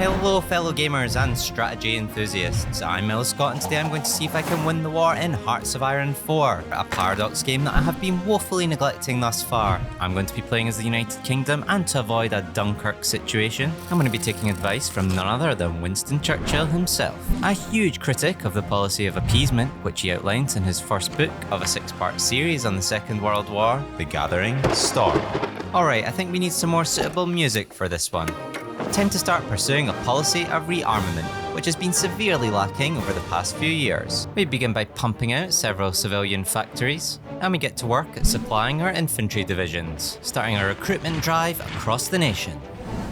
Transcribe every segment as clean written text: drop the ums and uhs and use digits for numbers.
Hello fellow gamers and strategy enthusiasts, I'm MellowScot and today I'm going to see if I can win the war in Hearts of Iron 4, a Paradox game that I have been woefully neglecting thus far. I'm going to be playing as the United Kingdom, and to avoid a Dunkirk situation, I'm going to be taking advice from none other than Winston Churchill himself, a huge critic of the policy of appeasement which he outlines in his first book of a 6-part series on the Second World War, The Gathering Storm. Alright, I think we need some more suitable music for this one. Time to start pursuing a policy of rearmament, which has been severely lacking over the past few years. We begin by pumping out several civilian factories, and we get to work at supplying our infantry divisions, starting a recruitment drive across the nation.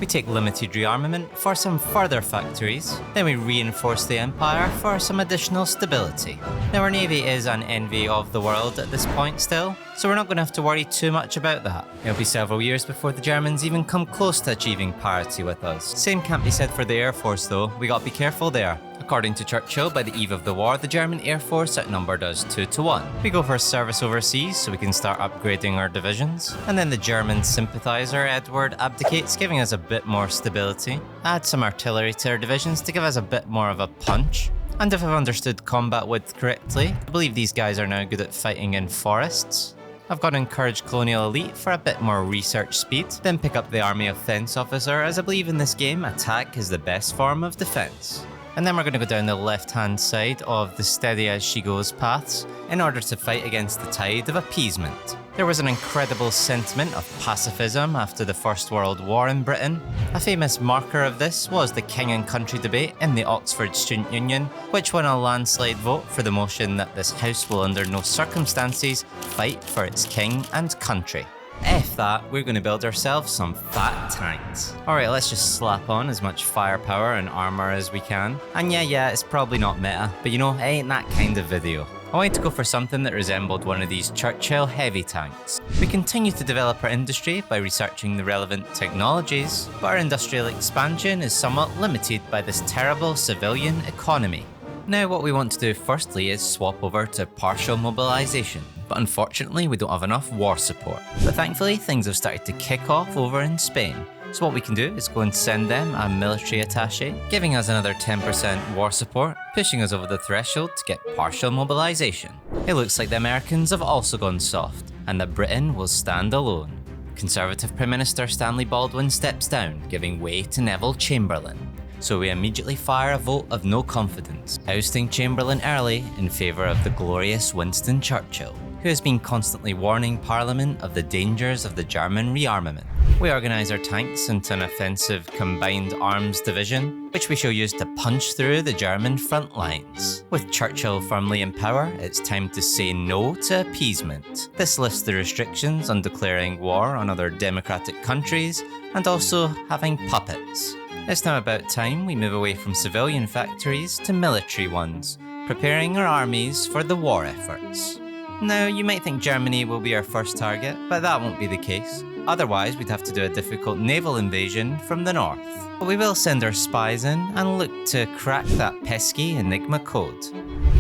We take limited rearmament for some further factories, then we reinforce the empire for some additional stability. Now our navy is an envy of the world at this point still, so we're not going to have to worry too much about that. It'll be several years before the Germans even come close to achieving parity with us. Same can't be said for the Air Force though, we gotta be careful there. According to Churchill, by the eve of the war, the German Air Force outnumbered us 2-1. We go for service overseas so we can start upgrading our divisions, and then the German sympathizer Edward abdicates, giving us a bit more stability. Add some artillery to our divisions to give us a bit more of a punch. And if I've understood combat width correctly, I believe these guys are now good at fighting in forests. I've got to encourage Colonial Elite for a bit more research speed, then pick up the Army of Fence Officer, as I believe in this game attack is the best form of defense. And then we're going to go down the left-hand side of the steady as she goes paths in order to fight against the tide of appeasement. There was an incredible sentiment of pacifism after the First World War in Britain. A famous marker of this was the King and Country debate in the Oxford Student Union, which won a landslide vote for the motion that this House will under no circumstances fight for its King and Country. F that, we're going to build ourselves some fat tanks. Alright, let's just slap on as much firepower and armor as we can. And yeah, it's probably not meta, but you know, it ain't that kind of video. I wanted to go for something that resembled one of these Churchill heavy tanks. We continue to develop our industry by researching the relevant technologies, but our industrial expansion is somewhat limited by this terrible civilian economy. Now what we want to do firstly is swap over to partial mobilization, but unfortunately we don't have enough war support. But thankfully things have started to kick off over in Spain. So what we can do is go and send them a military attaché, giving us another 10% war support, pushing us over the threshold to get partial mobilization. It looks like the Americans have also gone soft, and that Britain will stand alone. Conservative Prime Minister Stanley Baldwin steps down, giving way to Neville Chamberlain. So we immediately fire a vote of no confidence, ousting Chamberlain early in favour of the glorious Winston Churchill, who has been constantly warning Parliament of the dangers of the German rearmament. We organise our tanks into an offensive combined arms division, which we shall use to punch through the German front lines. With Churchill firmly in power, it's time to say no to appeasement. This lists the restrictions on declaring war on other democratic countries, and also having puppets. It's now about time we move away from civilian factories to military ones, preparing our armies for the war efforts. Now, you might think Germany will be our first target, but that won't be the case. Otherwise, we'd have to do a difficult naval invasion from the north. But we will send our spies in and look to crack that pesky Enigma code.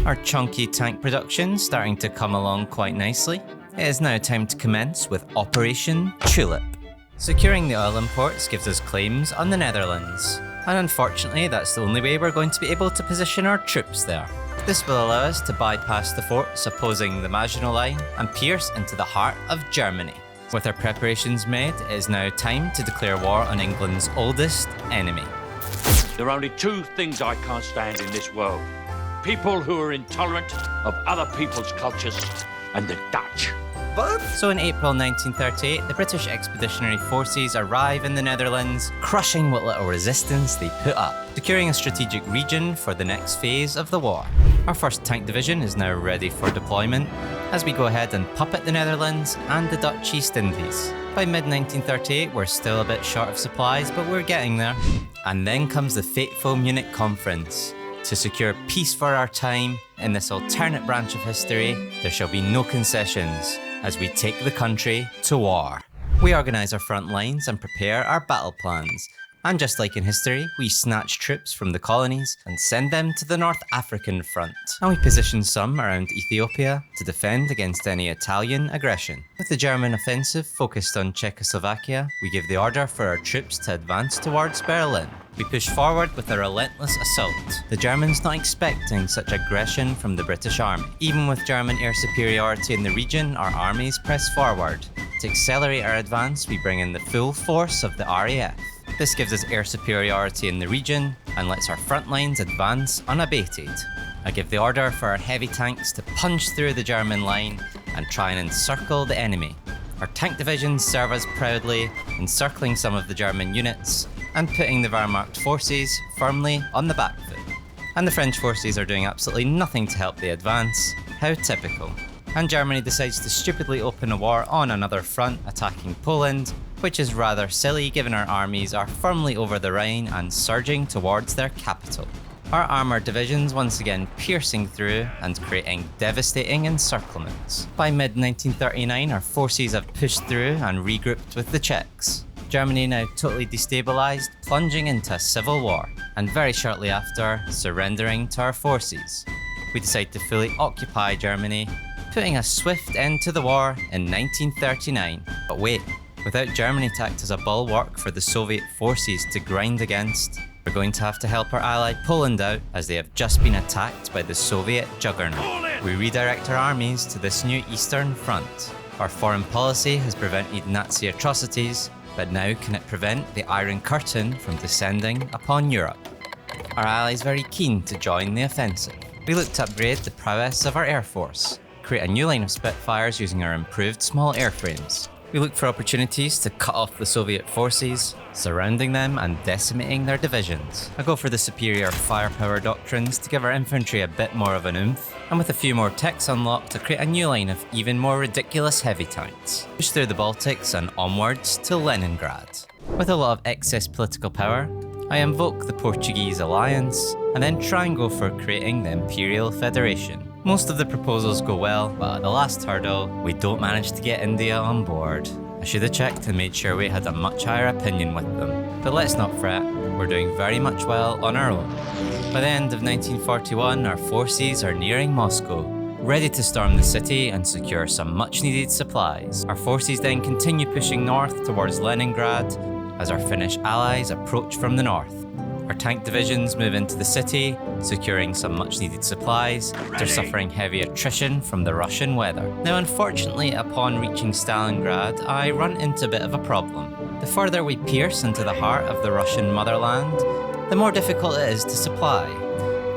Our chunky tank production starting to come along quite nicely. It is now time to commence with Operation Tulip. Securing the oil imports gives us claims on the Netherlands, and unfortunately that's the only way we're going to be able to position our troops there. This will allow us to bypass the forts opposing the Maginot Line and pierce into the heart of Germany. With our preparations made, it is now time to declare war on England's oldest enemy. There are only two things I can't stand in this world. People who are intolerant of other people's cultures, and the Dutch. So in April 1938, the British Expeditionary Forces arrive in the Netherlands, crushing what little resistance they put up, securing a strategic region for the next phase of the war. Our first tank division is now ready for deployment, as we go ahead and puppet the Netherlands and the Dutch East Indies. By mid-1938, we're still a bit short of supplies, but we're getting there. And then comes the fateful Munich Conference. To secure peace for our time, in this alternate branch of history, there shall be no concessions, as we take the country to war. We organise our front lines and prepare our battle plans, And just like in history, we snatch troops from the colonies and send them to the North African front. And we position some around Ethiopia to defend against any Italian aggression. With the German offensive focused on Czechoslovakia, we give the order for our troops to advance towards Berlin. We push forward with a relentless assault, the Germans not expecting such aggression from the British Army. Even with German air superiority in the region, our armies press forward. To accelerate our advance, we bring in the full force of the RAF. This gives us air superiority in the region and lets our front lines advance unabated. I give the order for our heavy tanks to punch through the German line and try and encircle the enemy. Our tank divisions serve us proudly, encircling some of the German units and putting the Wehrmacht forces firmly on the back foot. And the French forces are doing absolutely nothing to help the advance. How typical. And Germany decides to stupidly open a war on another front, attacking Poland, which is rather silly given our armies are firmly over the Rhine and surging towards their capital. Our armoured divisions once again piercing through and creating devastating encirclements. By mid-1939, our forces have pushed through and regrouped with the Czechs. Germany now totally destabilised, plunging into a civil war, and very shortly after, surrendering to our forces. We decide to fully occupy Germany, putting a swift end to the war in 1939. But wait, without Germany to act as a bulwark for the Soviet forces to grind against, we're going to have to help our ally Poland out as they have just been attacked by the Soviet juggernaut. We redirect our armies to this new Eastern Front. Our foreign policy has prevented Nazi atrocities, but now can it prevent the Iron Curtain from descending upon Europe? Our allies very keen to join the offensive. We look to upgrade the prowess of our air force, create a new line of Spitfires using our improved small airframes. We look for opportunities to cut off the Soviet forces, surrounding them and decimating their divisions. I go for the superior firepower doctrines to give our infantry a bit more of an oomph, and with a few more techs unlocked to create a new line of even more ridiculous heavy tanks. Push through the Baltics and onwards to Leningrad. With a lot of excess political power, I invoke the Portuguese alliance, and then try and go for creating the Imperial Federation. Most of the proposals go well, but at the last hurdle, we don't manage to get India on board. I should have checked and made sure we had a much higher opinion with them. But let's not fret, we're doing very much well on our own. By the end of 1941, our forces are nearing Moscow, ready to storm the city and secure some much needed supplies. Our forces then continue pushing north towards Leningrad as our Finnish allies approach from the north. Our tank divisions move into the city, securing some much needed supplies. They're suffering heavy attrition from the Russian weather. Now unfortunately, upon reaching Stalingrad, I run into a bit of a problem. The further we pierce into the heart of the Russian motherland, the more difficult it is to supply.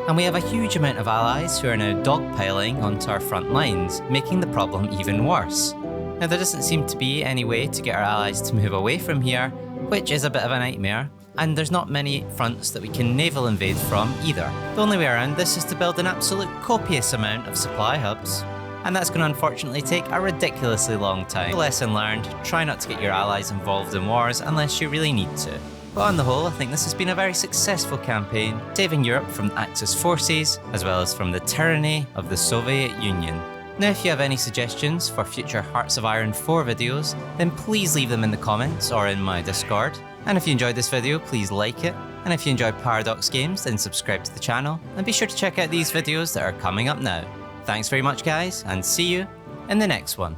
And we have a huge amount of allies who are now dogpiling onto our front lines, making the problem even worse. Now there doesn't seem to be any way to get our allies to move away from here, which is a bit of a nightmare. And there's not many fronts that we can naval invade from either. The only way around this is to build an absolute copious amount of supply hubs. And that's going to unfortunately take a ridiculously long time. Lesson learned, try not to get your allies involved in wars unless you really need to. But on the whole, I think this has been a very successful campaign, saving Europe from the Axis forces, as well as from the tyranny of the Soviet Union. Now if you have any suggestions for future Hearts of Iron 4 videos, then please leave them in the comments or in my Discord. And if you enjoyed this video, please like it. And if you enjoyed Paradox Games, then subscribe to the channel. And be sure to check out these videos that are coming up now. Thanks very much guys, and see you in the next one.